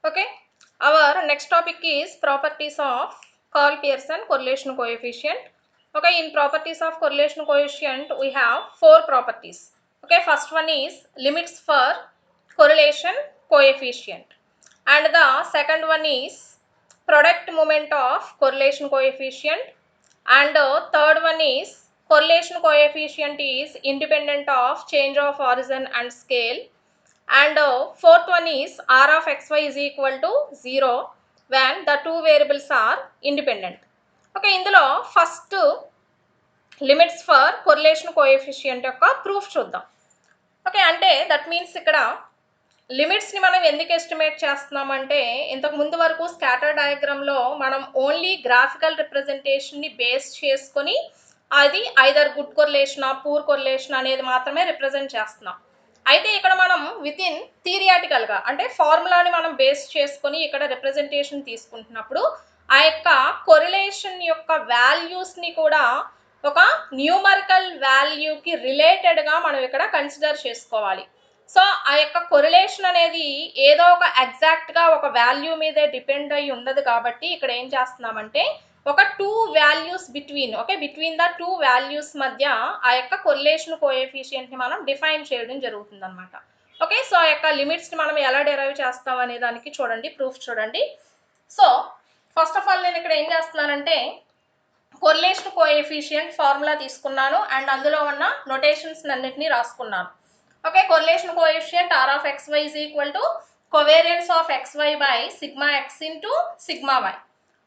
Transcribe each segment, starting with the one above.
Okay, our next topic is properties of Karl-Pearson correlation coefficient. Okay, in properties of correlation coefficient we have four properties. Okay, first one is limits for correlation coefficient, and the second one is product moment of correlation coefficient, and the third one is correlation coefficient is independent of change of origin and scale, and fourth one is r of xy is equal to 0 when the two variables are independent. Okay, ఇందులో first limits for correlation coefficient యొక్క proof చూద్దాం. Okay, అంటే that means ఇక్కడ లిమిట్స్ని మనం ఎందుకు estimate చేస్తున్నామంటే ఇంతకు ముందు వరకు స్కాటర్ డయాగ్రామ్లో మనం ఓన్లీ గ్రాఫికల్ రిప్రజెంటేషన్ని బేస్ చేసుకొని అది ఐదర్ గుడ్ కొరిలేషనా పూర్ కొరిలేషన్ అనేది మాత్రమే రిప్రజెంట్ చేస్తున్నాం. అయితే ఇక్కడ మనం విత్ ఇన్ థియరిటికల్గా అంటే ఫార్ములాని మనం బేస్ చేసుకొని ఇక్కడ రిప్రజెంటేషన్ తీసుకుంటున్నప్పుడు ఆ యొక్క కొరిలేషన్ యొక్క వాల్యూస్ని కూడా ఒక న్యూమరికల్ వాల్యూకి రిలేటెడ్గా మనం ఇక్కడ కన్సిడర్ చేసుకోవాలి. సో ఆ యొక్క కొరిలేషన్ అనేది ఏదో ఒక ఎగ్జాక్ట్గా ఒక వాల్యూ మీదే డిపెండ్ అయి ఉండదు కాబట్టి ఇక్కడ ఏం చేస్తున్నామంటే ఒక two values between the two values మధ్య ఆ యొక్క కొరిలేషన్ కోఎఫిషియంట్ని మనం డిఫైన్ చేయడం జరుగుతుంది అనమాట. ఓకే, సో ఆ యొక్క లిమిట్స్ని మనం ఎలా డెరైవ్ చేస్తాం అనే దానికి చూడండి, ప్రూఫ్ చూడండి. సో ఫస్ట్ ఆఫ్ ఆల్ నేను ఇక్కడ ఏం చేస్తున్నానంటే కొరిలేషన్ కోఎఫిషియంట్ ఫార్ములా తీసుకున్నాను అండ్ అందులో ఉన్న నొటేషన్స్ అన్నిటినీ రాసుకున్నాను. Okay, correlation coefficient r of xy is equal to covariance of xy by sigma x into sigma y.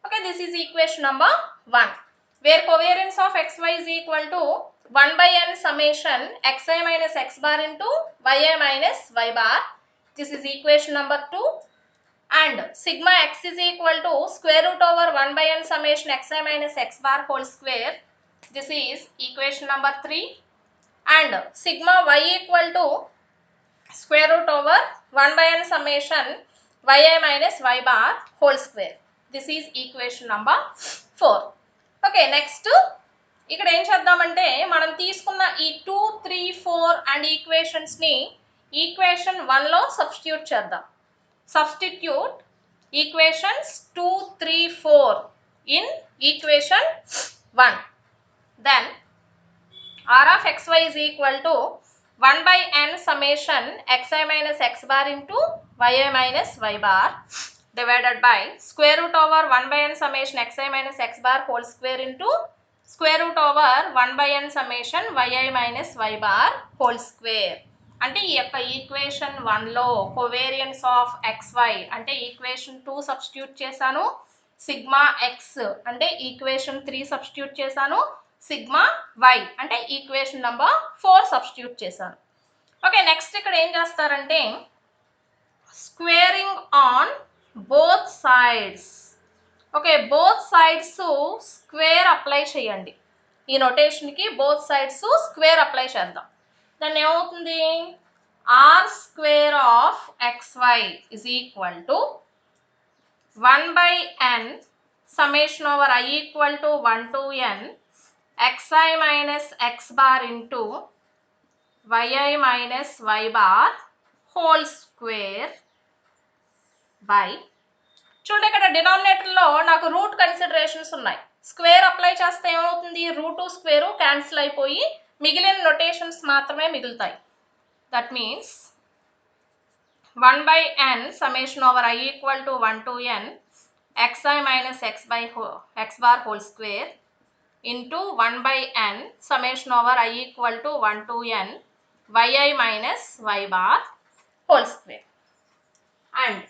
Okay, this is equation number 1, where covariance of xy is equal to 1 by n summation xi minus x bar into yi minus y bar. This is equation number 2. And sigma x is equal to square root over 1 by n summation xi minus x bar whole square. This is equation number 3. And sigma y equal to square root over 1 by n summation yi minus y bar whole square. This is equation number 4. Okay, next ఇక్కడ ఏం చేద్దామంటే మనం తీసుకున్న ఈ 2, 3, 4 and ఈక్వేషన్స్ని equation 1లో substitute చేద్దాం. Substitute equations 2, 3, 4 in equation 1. Then r of xy is equal to 1 by n summation xi minus x bar into yi minus y bar divided by square root over 1 by n summation xi minus x bar whole square into square root over 1 by n summation yi minus y bar whole square. అంటే ఈ యొక్క equation 1లో covariance of xy అంటే equation 2 substitute చేశాను, sigma x అంటే equation 3 substitute చేశాను, sigma y అంటే equation number 4 substitute చేశాను. Okay, next ఇక్కడ ఏం చేస్తారంటే squaring on both sides. Okay, both sides square apply చేయండి. ఈ నొటేషన్కి బోత్ సైడ్స్ స్క్వేర్ అప్లై చేద్దాం. దాన్ని ఏమవుతుంది, r square of xy is equal to 1 by n summation over I equal to 1 to n xi minus x bar into yi minus y bar whole square by, చూడండి ఇక్కడ డినామినేటర్లో నాకు route considerations ఉన్నాయి. Square apply చేస్తే ఏమవుతుంది, route square cancel అయిపోయి మిగిలిన notations మాత్రమే మిగులుతాయి. That means 1 by n summation over I equal to 1 to n xi minus x bar whole square into 1 by n summation over I equal to 1 to n yi minus y bar whole square. And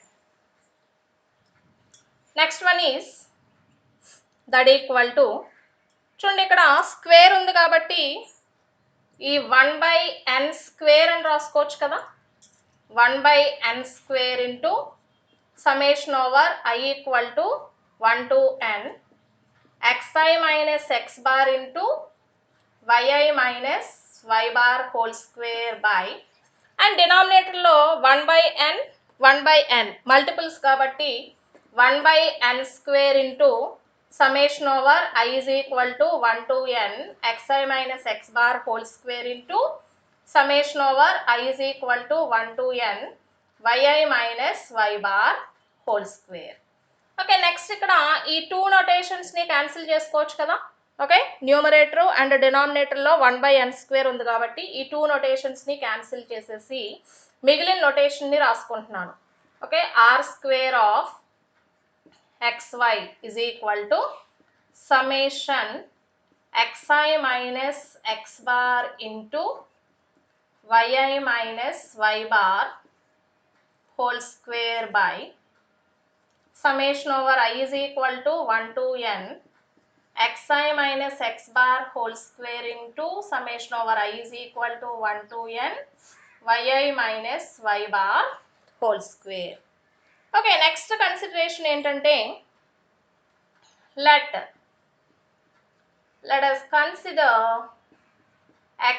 next one is that equal to, చూడండి ఇక్కడ square ఉంది కాబట్టి ఈ 1 by n square అని రాసుకోవచ్చు కదా. 1 by n square into summation over I equal to 1 to n xi minus x bar into yi minus y bar whole square by, and డినామినేటర్లో 1 by n multiples కాబట్టి 1 by n square into summation over I is equal to 1 to n xi minus x bar whole square into summation over I is equal to 1 to n yi minus y bar whole square. Okay, next ఇక్కడ ఈ two నొటేషన్స్ని cancel చేసుకోవచ్చు కదా. Okay, numerator and డినామినేటర్లో 1/n² ఉంది కాబట్టి ఈ two నొటేషన్స్ని cancel చేసేసి మిగిలిన నొటేషన్ని రాసుకుంటున్నాను. Okay, r² of xy is equal to summation xi minus x bar into yi minus y bar whole square by summation over I is equal to 1 to n xi minus x bar whole square into summation over I is equal to 1 to n yi minus y bar whole square. Okay, next consideration ఏంటంటే let us consider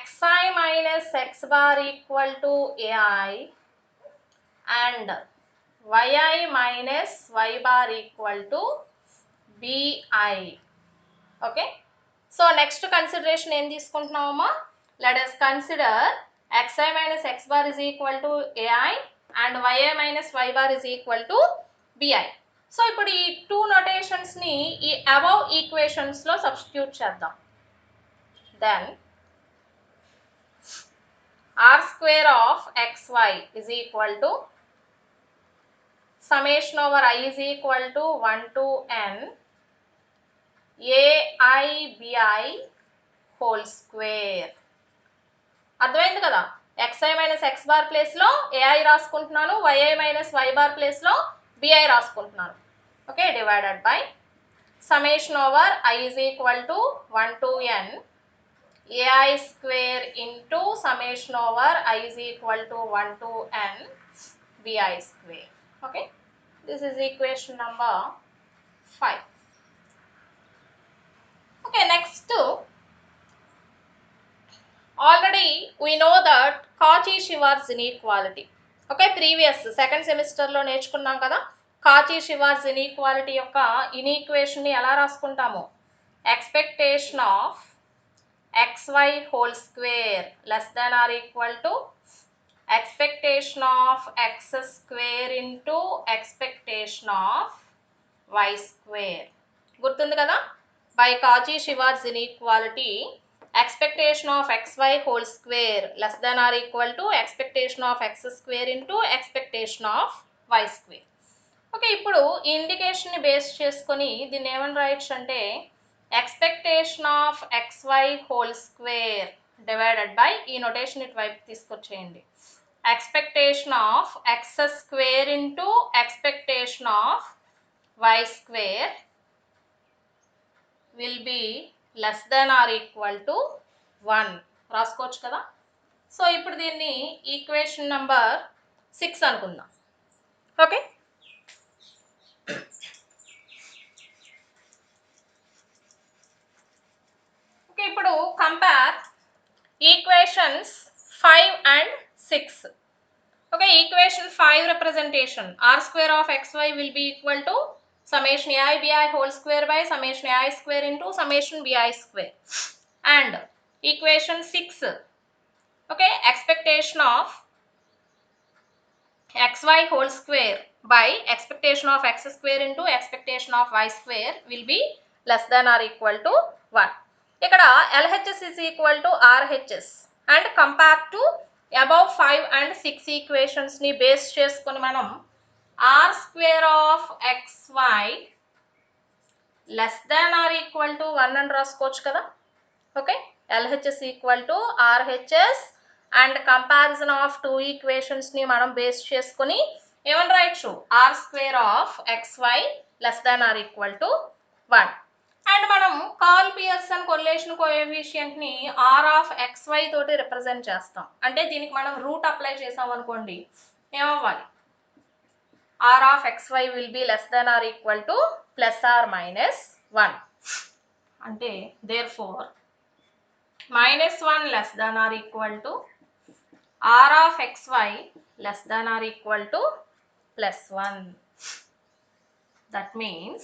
xi minus x bar equal to ai and yi minus y bar equal to bi. Okay, so next consideration ఏం తీసుకుంటున్నామమ్మా, let us consider xi minus x bar is equal to ai and yi minus y bar is equal to bi. So ఇప్పుడు ఈ two నొటేషన్స్ని ఈ above ఈక్వేషన్స్లో substitute చేద్దాం. Then r² of xy is equal to summation over I is equal to 1 to n ai bi whole square. అర్థమైంది కదా, xi minus x bar ప్లేస్లో ai రాసుకుంటున్నాను, yi మైనస్ y బార్ ప్లేస్లో bi రాసుకుంటున్నాను. Okay, divided by summation over I is equal to 1 to n ai square into summation over I is equal to 1 to n bi square. Okay, this is equation number 5. Okay, next already we know that Cauchy-Schwarz inequality. Okay, previous second semester లో నేర్చుకున్నాం కదా, Cauchy-Schwarz inequality యొక్క ఇన్ఈక్వేషన్ ని ఎలా రాసుకుంటాము, expectation of xy whole square less than or equal to expectation of x square into expectation of y square. గుర్తుంది కదా, by Cauchy-Schwarz inequality expectation of xy whole square less than or equal to expectation of x square into expectation of y square. Okay, ఇప్పుడు ఈ ఇండికేషన్ని base చేసుకొని దీన్ని ఏమని రాయొచ్చు అంటే expectation of xy whole square divided by ఈ notation ఇటువైపు తీసుకొచ్చేయండి, expectation of x square into expectation of y square will be less than or equal to 1 రాసుకోవచ్చు కదా. సో ఇప్పుడు దీన్ని ఈక్వేషన్ నంబర్ 6 అనుకుందాం. ఓకే, ఓకే ఇప్పుడు compare equations 5 and 6. Okay, equation 5 representation r² of xy will be equal to summation ai bi whole square by summation ai square into summation bi square. And equation 6, okay, expectation of xy whole square by expectation of x square into expectation of y square will be less than or equal to 1. ఇక్కడ LHS is equal to RHS and compare to above 5 and 6 equations ని base చేసుకొని మనం r² of xy less than or equal to 1 అని రాసుకోవచ్చు కదా. Okay, LHS equal to RHS and comparison of two equations ని మనం base చేసుకొని ఏమని రాయొచ్చు, r² of xy less than or equal to 1. And మనం కార్ల్ పియర్సన్ కొరిలేషన్ కోఎఫిషియంట్ ని r of xy తోటి రిప్రజెంట్ చేస్తాం. అంటే దీనికి మనం రూట్ అప్లై చేసాం అనుకోండి, ఏమవ్వాలి, r of xy will be less than or equal to plus or minus 1. అంటే therefore -1 less than or equal to r of xy less than or equal to plus 1. That means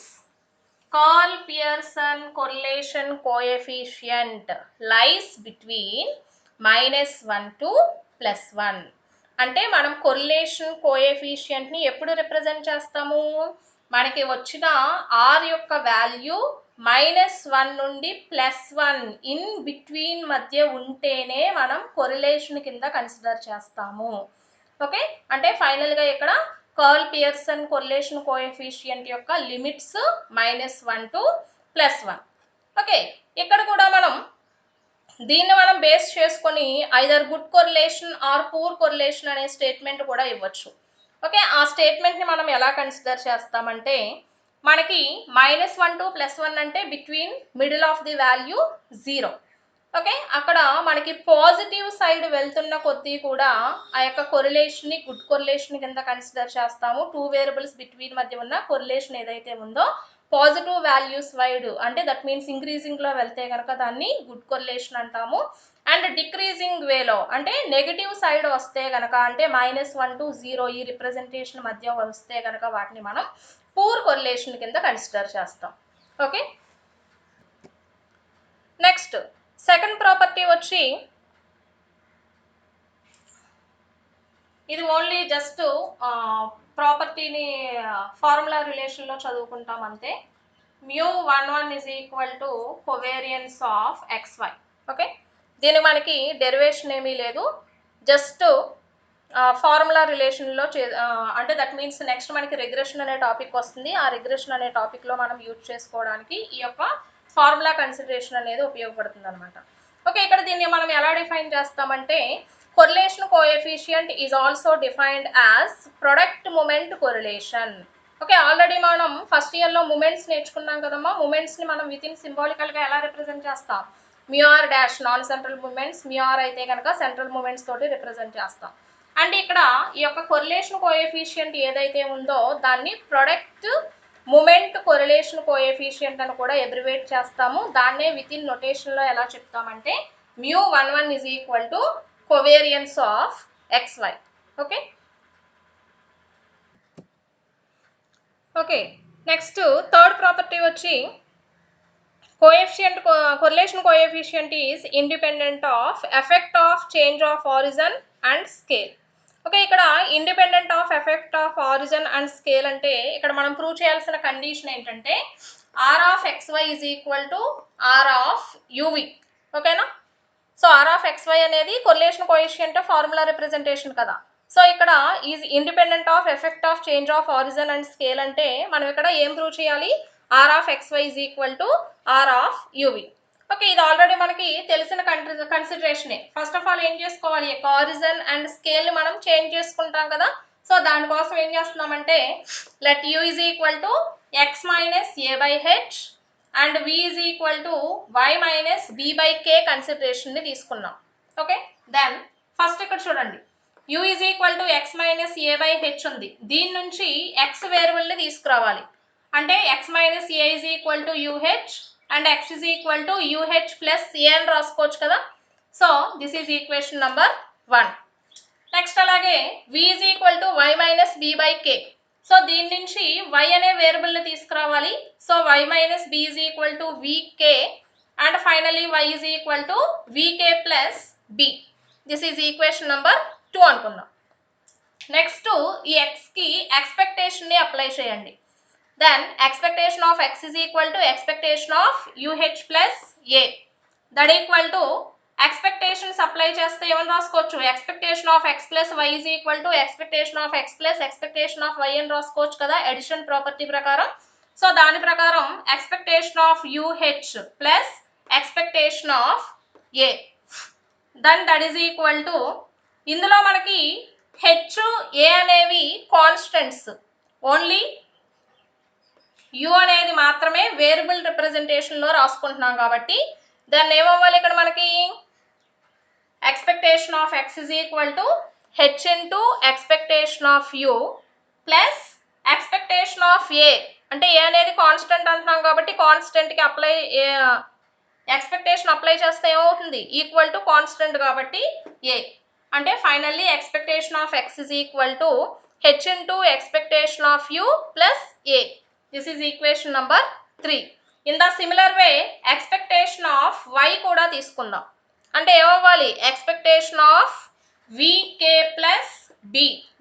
Karl Pearson correlation coefficient lies between -1 to +1. అంటే మనం correlation కోఎఫిషియంట్ని ఎప్పుడు represent చేస్తాము, మనకి వచ్చిన are యొక్క value -1 నుండి +1 in between మధ్య ఉంటేనే మనం కొరిలేషన్ కింద కన్సిడర్ చేస్తాము. ఓకే, అంటే ఫైనల్గా ఇక్కడ కర్ల్ పియర్సన్ కొరిలేషన్ కోఎఫిషియంట్ యొక్క లిమిట్స్ -1 టు +1. ఓకే, ఇక్కడ కూడా మనం దీన్ని మనం బేస్ చేసుకొని either good correlation or poor correlation అనే స్టేట్మెంట్ కూడా ఇవ్వచ్చు. ఓకే, ఆ స్టేట్మెంట్ని మనం ఎలా కన్సిడర్ చేస్తామంటే మనకి -1 టు +1 అంటే between middle of the value 0. Okay, అక్కడ మనకి పాజిటివ్ సైడ్ వెళ్తున్న కొద్దీ కూడా ఆ యొక్క కొరిలేషన్ని గుడ్ కొరిలేషన్ కింద కన్సిడర్ చేస్తాము. 2 వేరియబుల్స్ బిట్వీన్ మధ్య ఉన్న కొరిలేషన్ ఏదైతే ఉందో పాజిటివ్ వాల్యూస్ వైడ్ అంటే దట్ మీన్స్ ఇంక్రీజింగ్లో వెళ్తే కనుక దాన్ని గుడ్ కొరిలేషన్ అంటాము. అండ్ డిక్రీజింగ్ వేలో అంటే నెగిటివ్ సైడ్ వస్తే కనుక అంటే -1 టు 0 ఈ రిప్రజెంటేషన్ మధ్య వస్తే కనుక వాటిని మనం పూర్ కొరిలేషన్ కింద కన్సిడర్ చేస్తాం. ఓకే, నెక్స్ట్ సెకండ్ ప్రాపర్టీ వచ్చి ఇది ఓన్లీ జస్ట్ ప్రాపర్టీని ఫార్ములా రిలేషన్లో చదువుకుంటాం అంతే. μ11 is equal to covariance of xy. Okay, దీనికి మనకి డెరివేషన్ ఏమీ లేదు, జస్ట్ ఫార్ములా రిలేషన్లో అంటే దట్ మీన్స్ నెక్స్ట్ మనకి రిగ్రెషన్ అనే టాపిక్ వస్తుంది. ఆ రిగ్రెషన్ అనే టాపిక్లో మనం యూజ్ చేసుకోవడానికి ఈ యొక్క ఫార్ములా కన్సిడరేషన్ అనేది ఉపయోగపడుతుంది అనమాట. ఓకే, ఇక్కడ దీన్ని మనం ఎలా డిఫైన్ చేస్తామంటే correlation coefficient is also defined as product moment correlation. Okay, already మనం ఫస్ట్ ఇయర్లో మూమెంట్స్ నేర్చుకున్నాం కదమ్మా. మూమెంట్స్ని మనం వితిన్ సింబాలికల్గా ఎలా రిప్రజెంట్ చేస్తాం, μr dash non central moments, μr అయితే కనుక సెంట్రల్ మూమెంట్స్ తోటి రిప్రజెంట్ చేస్తాం. అండ్ ఇక్కడ ఈ యొక్క కొరిలేషన్ కోఎఫిషియంట్ ఏదైతే ఉందో దాన్ని ప్రొడక్ట్ మూమెంట్ కొరిలేషన్ కోఎఫిషియంట్ అని కూడా ఎబ్రివేట్ చేస్తాము. దాన్నే వితిన్ నొటేషన్లో ఎలా చెప్తామంటే μ11 is equal to covariance of xy. Okay, okay, next third property వచ్చి coefficient correlation coefficient is independent of effect of change of origin and scale. Okay, ఇక్కడ independent of effect of origin and scale అంటే ఇక్కడ మనం prove చేయాల్సిన condition ఏంటంటే r of xy is equal to r of U V. ఓకేనా, so r of xy అనేది correlation coefficient formula representation కదా. So ఇక్కడ is independent of effect of change of origin and scale అంటే మనం ఇక్కడ ఏం ప్రూవ్ చేయాలి, r of xy is equal to r of u v. Okay, already ఆల్రెడీ మనకి తెలిసిన కన్సిడరేషనే. ఫస్ట్ ఆఫ్ ఆల్ ఏం చేసుకోవాలి, ఆరిజిన్ అండ్ స్కేల్ని మనం చేంజ్ చేసుకుంటాం కదా. సో దానికోసం ఏం చేస్తున్నామంటే let u is equal to x minus a by H and v is equal to y minus b by k కన్సిడరేషన్ని తీసుకున్నాం. ఓకే, దెన్ ఫస్ట్ ఇక్కడ చూడండి u is equal to x minus a by H ఉంది. దీని నుంచి x వేరియబుల్ని తీసుకురావాలి. అంటే x minus a is equal to UH and x is equal to UH plus a అని రాసుకోవచ్చు కదా. So this is equation number 1. Next అలాగే v is equal to y minus b by k. So దీని నుంచి y అనే వేరియబుల్ని తీసుకురావాలి. So y minus b is equal to vk and finally y is equal to vk plus b. This is equation number 2 అనుకుందాం. Next ఈ xకి ఎక్స్పెక్టేషన్ని apply చేయండి. Then expectation of x is equal to expectation of UH plus A. That equal to expectations apply చేస్తే ఏమని రాసుకోవచ్చు, expectation of x plus y is equal to expectation of x plus expectation of y అని రాసుకోవచ్చు కదా edition property ప్రకారం. So దాని ప్రకారం expectation of UH plus expectation of A, then that is equal to ఇందులో మనకి h a అనేవి constants, only u అనేది మాత్రమే వేరియబుల్ రిప్రజెంటేషన్లో రాసుకుంటున్నాం కాబట్టి దాన్ని ఏమవ్వాలి ఇక్కడ మనకి expectation of x is equal to h into expectation of u plus expectation of a అంటే a అనేది కాన్స్టెంట్ అంటున్నాం కాబట్టి కాన్స్టెంట్కి అప్లై ఎక్స్పెక్టేషన్ అప్లై చేస్తే ఏమవుతుంది, ఈక్వల్ టు కాన్స్టెంట్ కాబట్టి a. అంటే finally expectation of x is equal to h into expectation of u plus a. This is equation number 3. In the similar way expectation of y కూడా తీసుకుందాం. అంటే ఏమవ్వాలి, expectation of vk plus b,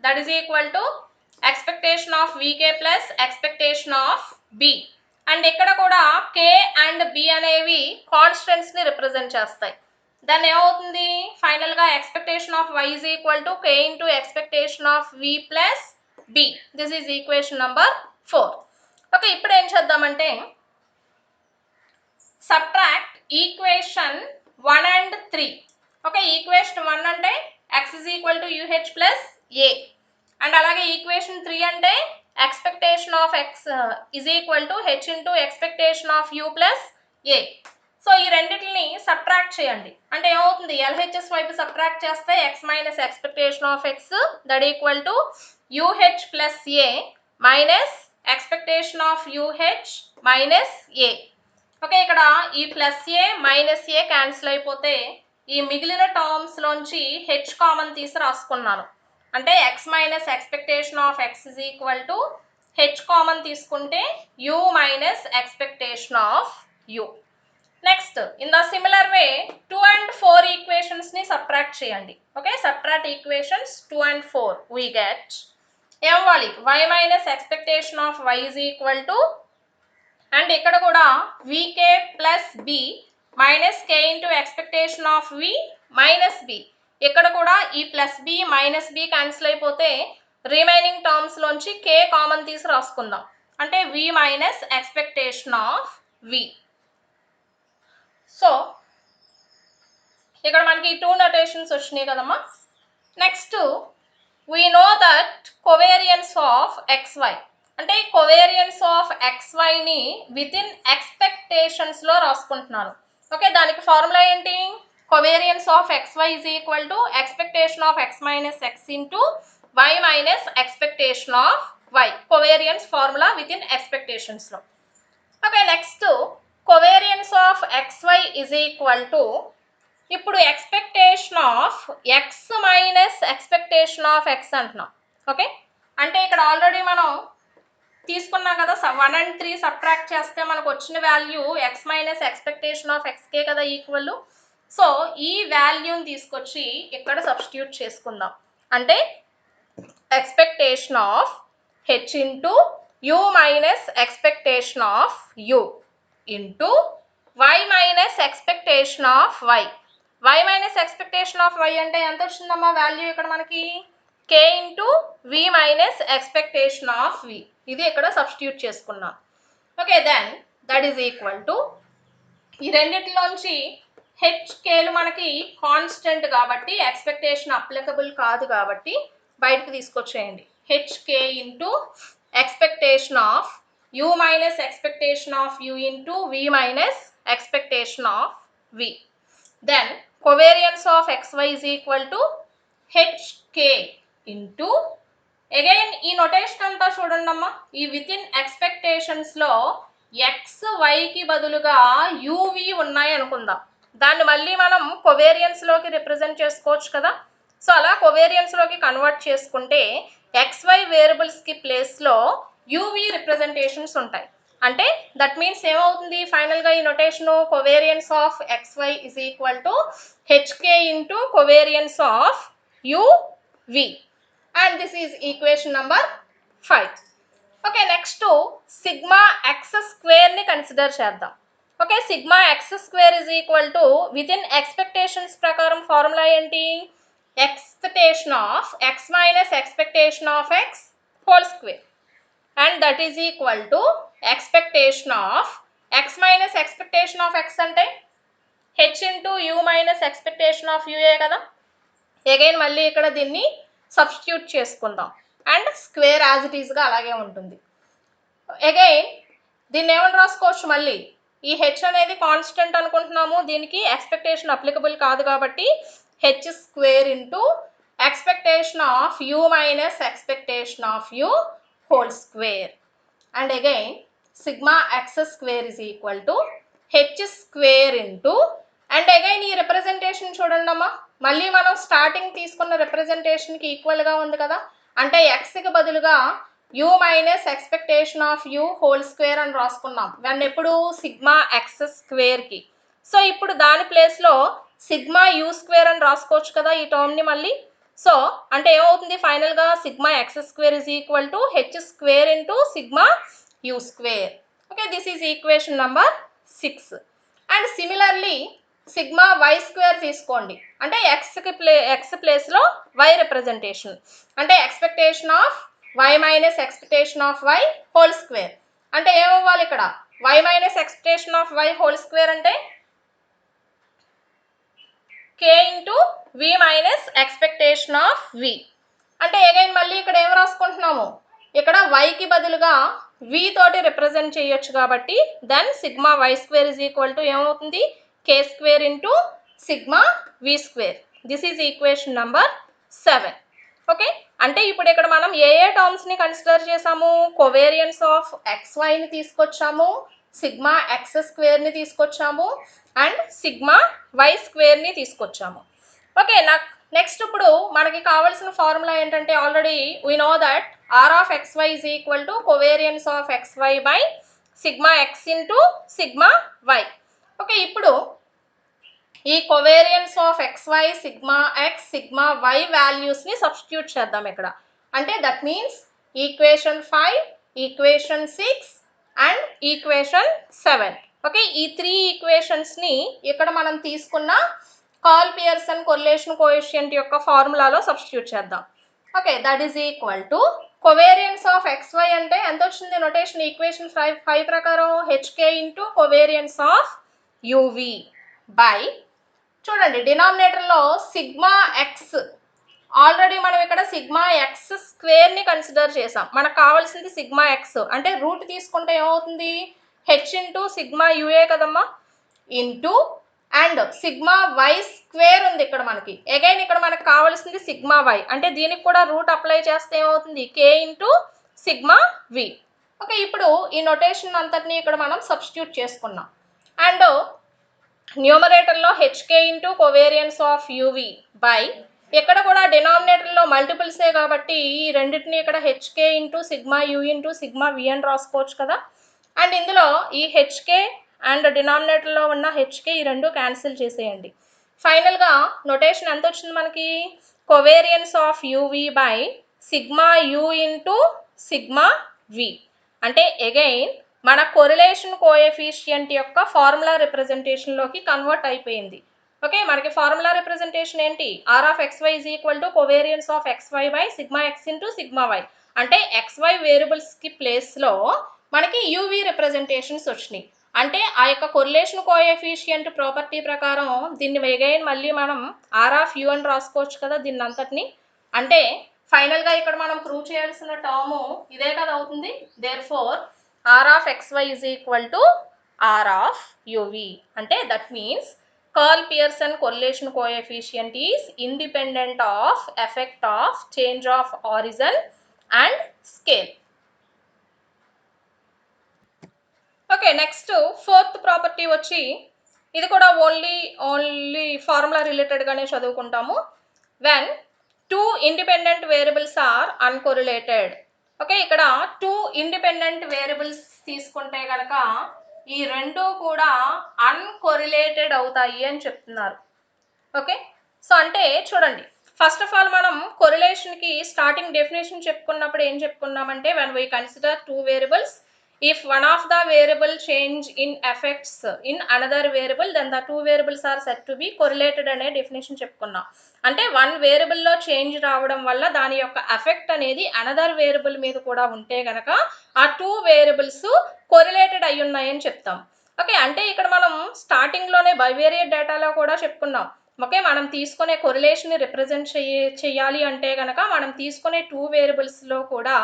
that is equal to expectation of vk plus expectation of b. And ఇక్కడ కూడా k and b అనేవి constants ని represent చేస్తాయి. దాన్ని ఏమవుతుంది ఫైనల్గా expectation of y is equal to k into expectation of v plus b. This is equation number 4. Okay, ఇప్పుడు ఏం చేద్దామంటే subtract equation 1 and 3. Okay, equation 1 అంటే x is equal to uh plus a, and అలాగే equation 3 అంటే expectation of x is equal to h into expectation of u plus a. So ఈ రెండింటిని subtract చేయండి అంటే ఏమవుతుంది LHS వైపు సబ్ట్రాక్ట్ చేస్తే x minus expectation of x that equal to uh plus a minus expectation of uh minus a. Okay, ఇక్కడ ఈ plus ఏ minus ఏ cancel అయిపోతే ఈ మిగిలిన టర్మ్స్ లోంచి h కామన్ తీసి రాసుకున్నాను. అంటే x minus expectation of x is equal to h common తీసుకుంటే u minus expectation of u. Next in the similar way 2 and 4 equations ని సబ్ట్రాక్ట్ చేయండి. Okay, subtract equations 2 and 4 we get ఏమవ్వాలి y minus expectation of y is equal to and ఇక్కడ కూడా vk plus b minus k into expectation of v minus b. ఇక్కడ కూడా ఈ plus b minus b cancel అయిపోతే remaining terms లోంచి k common తీసి రాసుకుందాం అంటే v minus expectation of v. So ఇక్కడ మనకి 2 నొటేషన్స్ వచ్చినాయి కదమ్మా. Next we know that covariance of xy అంటే కోవేరియన్స్ ఆఫ్ xy ని విత్ ఇన్ ఎక్స్పెక్టేషన్స్ లో రాసుకుంటున్నాను. ఓకే, దానికి ఫార్ములా ఏంటి covariance of xy is equal to expectation of x minus x into y minus expectation of y. Covariance formula within expectations లో. Okay, next covariance of xy is equal to ఇప్పుడు expectation of x minus expectation of x అంటున్నాం. Okay, అంటే ఇక్కడ already మనం తీసుకున్నాం కదా 1 and 3 subtract చేస్తే మనకు వచ్చిన value x minus expectation of xకే కదా ఈక్వల్. సో ఈ వాల్యూని తీసుకొచ్చి ఇక్కడ సబ్స్టిట్యూట్ చేసుకుందాం అంటే expectation of h into u minus expectation of u into y minus expectation of y. y minus expectation of y అంటే ఎంత వచ్చిందమ్మా వాల్యూ ఇక్కడ మనకి k into v minus expectation of v. ఇది ఇక్కడ సబ్స్టిట్యూట్ చేసుకున్నాం. Okay, then that is equal to ఈ రెండిటిలోంచి hkలు మనకి కాన్స్టెంట్ కాబట్టి ఎక్స్పెక్టేషన్ అప్లికబుల్ కాదు కాబట్టి బయటకు తీసుకొచ్చేయండి. hk into expectation of u minus expectation of u into v minus expectation of v. Then covariance of xy is equal to hk into again ఈ notation అంతా చూడండి అమ్మా ఈ విత్ ఇన్ ఎక్స్పెక్టేషన్స్ లో ఎక్స్ వైకి బదులుగా యూవి ఉన్నాయి అనుకుందాం. దాన్ని మళ్ళీ మనం కోవేరియన్స్ లోకి రిప్రజెంట్ చేసుకోవచ్చు కదా. సో అలా కోవేరియన్స్ లోకి కన్వర్ట్ చేసుకుంటే XY వేరియబుల్స్ కి ప్లేస్ లో యూవి రిప్రజెంటేషన్స్ ఉంటాయి. అంటే దట్ మీన్స్ ఏమవుతుంది ఫైనల్ గా ఈ notation covariance of XY is equal to HK into covariance of UV. And this is equation number 5. Okay, next to sigma x square ni consider చేద్దాం. Okay, sigma x square is equal to within expectations ప్రకారం formula ఏంటి expectation of x minus expectation of x whole square and that is equal to expectation of x minus expectation of x అంటే h into u minus expectation of u కదా. Again మళ్ళీ ఇక్కడ దీన్ని substitute చేసుకుందాం and square as it ఈస్గా అలాగే ఉంటుంది. Again దీన్ని ఏమని రాసుకోవచ్చు మళ్ళీ ఈ హెచ్ అనేది కాన్స్టెంట్ అనుకుంటున్నాము దీనికి ఎక్స్పెక్టేషన్ అప్లికబుల్ కాదు కాబట్టి H square into expectation of you minus expectation of you whole square and again sigma x square is equal to h square into and again ఈ రిప్రజెంటేషన్ చూడండి అమ్మా మళ్ళీ మనం స్టార్టింగ్ తీసుకున్న రిప్రజెంటేషన్కి ఈక్వల్గా ఉంది కదా అంటే ఎక్స్కి బదులుగా you minus expectation of you whole square అని రాసుకున్నాం దాన్ని ఎప్పుడు సిగ్మా ఎక్స్ స్క్వేర్కి. సో ఇప్పుడు దాని ప్లేస్లో సిగ్మా యూ స్క్వేర్ అని రాసుకోవచ్చు కదా ఈ టర్మ్ని మళ్ళీ. సో అంటే ఏమవుతుంది ఫైనల్గా sigma x square is equal to h square into sigma u square. Okay, this is equation number 6. And similarly sigma y square తీసుకోండి. అంటే ఎక్స్ ప్లేస్లో వై రిప్రజెంటేషన్, అంటే expectation of y minus expectation of y whole square. అంటే ఏమవ్వాలి ఇక్కడ y minus expectation of y whole square అంటే k into v minus expectation of v. అంటే again మళ్ళీ ఇక్కడ ఏం రాసుకుంటున్నాము, ఇక్కడ వైకి బదులుగా వి తోటి రిప్రజెంట్ చేయొచ్చు కాబట్టి then sigma y square is equal to ఏమవుతుంది k square into sigma v square. This is equation number 7. Okay, అంటే ఇప్పుడు ఇక్కడ మనం ఏ టర్మ్స్ని కన్సిడర్ చేసాము, కోవేరియన్స్ ఆఫ్ XYని తీసుకొచ్చాము, సిగ్మా ఎక్స్ స్క్వేర్ని తీసుకొచ్చాము అండ్ సిగ్మా వై స్క్వేర్ని తీసుకొచ్చాము. ఓకే, నెక్స్ట్ ఇప్పుడు మనకి కావాల్సిన ఫార్ములా ఏంటంటే already we know that r of XY is equal to covariance of XY by sigma x into sigma y. Okay, ఇప్పుడు ఈ covariance of XY sigma x sigma y వాల్యూస్ని substitute చేద్దాం ఇక్కడ. అంటే that means equation 5, equation 6 and equation 7. Okay, ఈ 3 ఈక్వేషన్స్ని ఇక్కడ మనం తీసుకున్న కాల్ పియర్సన్ కొరిలేషన్ కోఎఫిషియంట్ యొక్క ఫార్ములాలో సబ్స్టిట్యూట్ చేద్దాం. Okay, that is equal to covariance of XY అంటే ఎంత వచ్చింది నోటేషన్ ఈక్వేషన్ 5 ప్రకారం HK into covariance of UV by, చూడండి డినామినేటర్లో సిగ్మా ఎక్స్, ఆల్రెడీ మనం ఇక్కడ సిగ్మా ఎక్స్ స్క్వేర్ని కన్సిడర్ చేసాం, మనకు కావాల్సింది సిగ్మా ఎక్స్. అంటే రూట్ తీసుకుంటే ఏమవుతుంది హెచ్ ఇంటూ సిగ్మా యూఏ కదమ్మా, into and sigma y square ఉంది ఇక్కడ మనకి. అగైన్ ఇక్కడ మనకు కావాల్సింది సిగ్మా వై, అంటే దీనికి కూడా రూట్ అప్లై చేస్తే ఏమవుతుంది కే ఇంటూ సిగ్మా వి. ఓకే, ఇప్పుడు ఈ నొటేషన్ అంతటిని ఇక్కడ మనం సబ్స్టిట్యూట్ చేసుకున్నాం. అండ్ న్యూమరేటర్లో H K into covariance of U V by, ఇక్కడ కూడా డినామినేటర్లో మల్టిపుల్సే కాబట్టి ఈ రెండింటిని ఇక్కడ H K into sigma u into sigma v అని రాసుకోవచ్చు కదా. అండ్ ఇందులో ఈ హెచ్కే అండ్ డినామినేటర్లో ఉన్న హెచ్కే ఈ రెండు క్యాన్సిల్ చేసేయండి. ఫైనల్గా నొటేషన్ ఎంత వచ్చింది మనకి covariance of U V by sigma u into sigma v. అంటే అగైన్ మన కొరిలేషన్ కోఎఫిషియంట్ యొక్క ఫార్ములా రిప్రజెంటేషన్లోకి కన్వర్ట్ అయిపోయింది. ఓకే, మనకి ఫార్ములా రిప్రజెంటేషన్ ఏంటి r of XY is equal to covariance of XY by sigma x into sigma y. అంటే XY వేరియబుల్స్కి ప్లేస్లో మనకి యూవి రిప్రజెంటేషన్స్ వచ్చినాయి. అంటే ఆ యొక్క కొరిలేషన్ కోఎఫిషియంట్ ప్రాపర్టీ ప్రకారం దీన్ని అగైన్ మళ్ళీ మనం ఆర్ ఆఫ్ యూ అని రాసుకోవచ్చు కదా దీన్ని అంతటిని. అంటే ఫైనల్గా ఇక్కడ మనం ప్రూవ్ చేయాల్సిన టర్ము ఇదే కదా అవుతుంది. Therefore r of XY is equal to r of U V. అంటే that means Karl Pearson correlation coefficient is independent of effect of change of origin and scale. Okay, next fourth property వచ్చి ఇది కూడా only formula రిలేటెడ్గానే చదువుకుంటాము. When 2 independent variables are uncorrelated. Okay, ఇక్కడ 2 independent variables తీసుకుంటే కనుక ఈ రెండు కూడా అన్కోరిలేటెడ్ అవుతాయి అని చెప్తున్నారు. ఓకే, సో అంటే చూడండి ఫస్ట్ ఆఫ్ ఆల్ మనం కొరిలేషన్కి స్టార్టింగ్ డెఫినేషన్ చెప్పుకున్నప్పుడు ఏం చెప్పుకున్నామంటే when we consider 2 variables, if one of the variable change in affects in another variable then the 2 variables are said to be correlated అనే డెఫినేషన్ చెప్పుకున్నాం. అంటే one వేరియబుల్లో change రావడం వల్ల దాని యొక్క ఎఫెక్ట్ అనేది అనదర్ వేరియబుల్ మీద కూడా ఉంటే గనక ఆ 2 వేరియబుల్స్ కొరిలేటెడ్ అయి ఉన్నాయని చెప్తాం. ఓకే, అంటే ఇక్కడ మనం స్టార్టింగ్లోనే బైవేరియట్ డేటాలో కూడా చెప్పుకున్నాం. ఓకే, మనం తీసుకునే కొరిలేషన్ని రిప్రజెంట్ చేయాలి అంటే కనుక మనం తీసుకునే 2 వేరియబుల్స్లో కూడా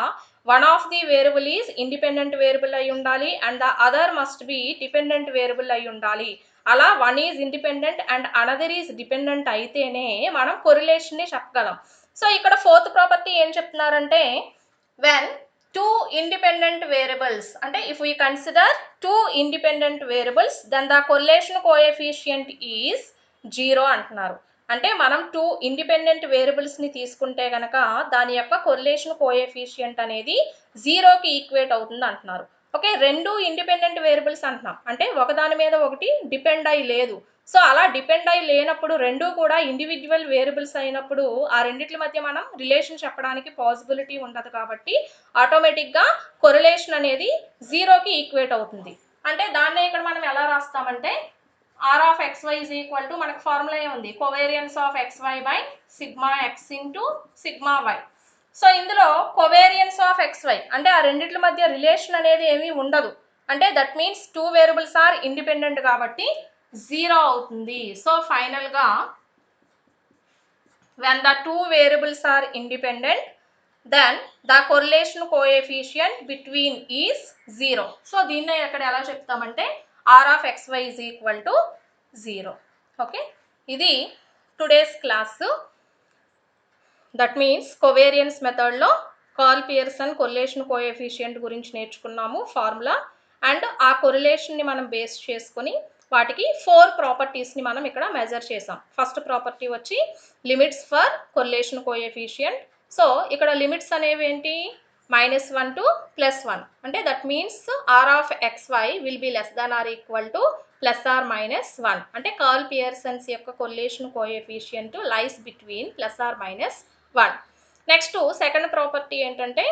one of the variable is independent variable అయి ఉండాలి and the other must be dependent variable అయి ఉండాలి. అలా one is independent and another is dependent అయితేనే మనం కొరిలేషన్ని చెప్పగలం. సో ఇక్కడ ఫోర్త్ ప్రాపర్టీ ఏం చెప్తున్నారంటే వెన్ 2 independent variables, అంటే if we consider 2 independent variables then the correlation coefficient is 0 అంటున్నారు. అంటే మనం 2 ఇండిపెండెంట్ వేరియబుల్స్ని తీసుకుంటే కనుక దాని యొక్క కొరిలేషన్ కోఎఫిషియంట్ అనేది 0కి ఈక్వేట్ అవుతుంది అంటున్నారు. ఓకే, 2 ఇండిపెండెంట్ వేరియబుల్స్ అంటున్నాం అంటే ఒకదాని మీద ఒకటి డిపెండ్ అయి లేదు. సో అలా డిపెండ్ అయి లేనప్పుడు రెండు కూడా ఇండివిజువల్ వేరియబుల్స్ అయినప్పుడు ఆ రెండిట్ల మధ్య మనం రిలేషన్ చెప్పడానికి పాసిబిలిటీ ఉండదు కాబట్టి ఆటోమేటిక్గా కొరిలేషన్ అనేది జీరోకి ఈక్వేట్ అవుతుంది. అంటే దాన్నే ఇక్కడ మనం ఎలా రాస్తామంటే R of xy is equal to మనకు ఫార్ములా ఏముంది, covariance of xy by sigma x into sigma y. So ఇందులో కోవేరియన్స్ ఆఫ్ xy అంటే ఆ రెండిట్ల మధ్య రిలేషన్ అనేది ఏమీ ఉండదు, అంటే that means two variables are independent కాబట్టి జీరో అవుతుంది. సో ఫైనల్గా when the two variables are independent then the correlation coefficient between is 0. So దీన్నే ఇక్కడ ఎలా చెప్తామంటే R of xy is equal to 0. Okay, ఇది today's class. That means covariance మెథడ్లో curl Pearson correlation coefficient గురించి నేర్చుకున్నాము ఫార్ములా, అండ్ ఆ కొరిలేషన్ని మనం బేస్ చేసుకొని వాటికి 4 ప్రాపర్టీస్ని మనం ఇక్కడ మెజర్ చేసాం. ఫస్ట్ ప్రాపర్టీ వచ్చి limits for correlation coefficient. So ఇక్కడ లిమిట్స్ అనేవి ఏంటి, -1 to +1, అంటే that means R of xy will be less than or equal to +or-1, అంటే కార్ల్ పియర్సన్స్ యొక్క correlation coefficient lies between +or-1. Next second property ఏంటంటే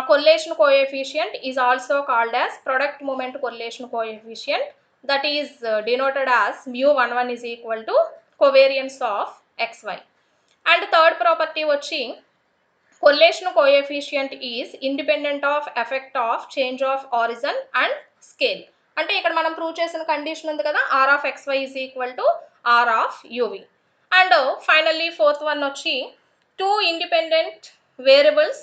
correlation coefficient is also called as product moment correlation coefficient, that is denoted as mu11 is equal to covariance of xy. And third property వచ్చి correlation coefficient is independent of effect of change of origin and scale. అంటే ఇక్కడ మనం prove చేసిన condition ఉంది కదా, R of xy is equal to R of uv. And finally fourth one వచ్చి two independent variables,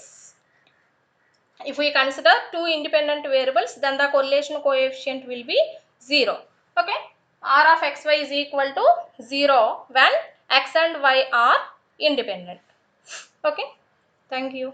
if we consider two independent variables then the correlation coefficient will be 0. Okay, R of xy is equal to 0 when x and y are independent. Okay, thank you.